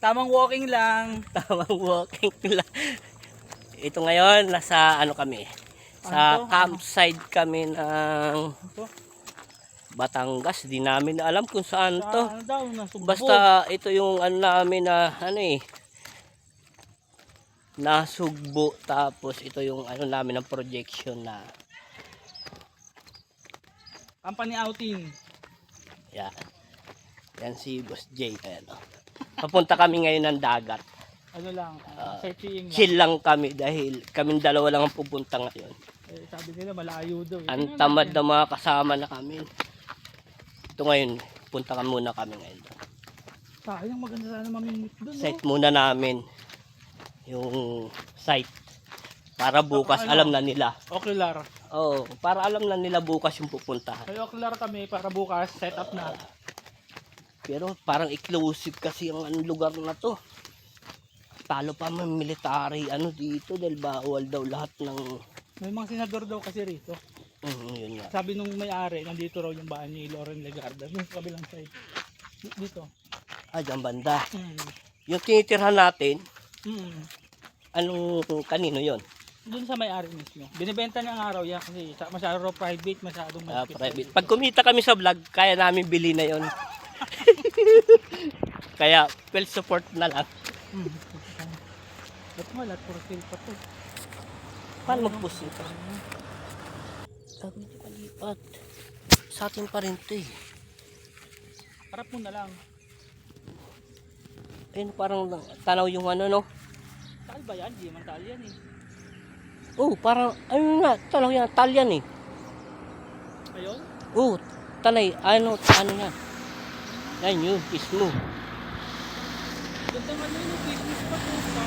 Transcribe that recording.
Tamang walking lang. Tamang walking lang. Ito ngayon, nasa ano kami? Sa Ano to? campsite kami ng Ito? Batangas. Di namin alam kung saan Sa to. ano daw, Nasugbo. Basta ito yung ano namin na ano eh. Nasugbo. Tapos ito yung ano namin ng projection na. Company outing. Yan. Yan si Boss J. Ayan, oh. Papunta kami ngayon ng dagat. Ano lang, sightseeing lang. Chill lang kami dahil kaming dalawa lang ang pupunta ngayon. Eh, sabi nila malayo daw. Ang tamad na mga kasama na kami. Ito ngayon, punta ka muna kami ngayon. Sayang, maganda sana mamimit doon. Site muna namin yung site. Para bukas Ano? alam na nila. Ocular. Oo, para alam na nila bukas yung pupuntahan. May ocular kami para bukas set up na. Pero parang exclusive kasi ang lugar na to. Talo pa may military ano dito dahil bawal daw lahat ng May mga senador daw kasi rito. yun nga. Sabi nung may-ari, nandito raw yung bahay ni Loren Legarda. Yung kabilang side. Dito. Dyan banda. Mm. Yung tinitirhan natin, Mm. anong kanino yon? Doon sa may-ari mismo. Binibenta niya ang araw yan kasi masyado raw private, masyadong malapit. Private. Pag kumita kami sa vlog, kaya namin bili na yon. Kaya, well support na lang. Ba't malat? For sale pa to. Paano mag-post ito? Sabi niyo palipat. Sa atin pa rin ito eh. Harap mo na lang. Ayun, parang tanaw yung ano no. Tal ba yan? Di man tal yan eh. Oh, parang, ayun nga, tanaw yan, talyan eh. Ayun? Oh, tanay, ano yan. Yan yun, mismo. Ganda nga yun, business pa to.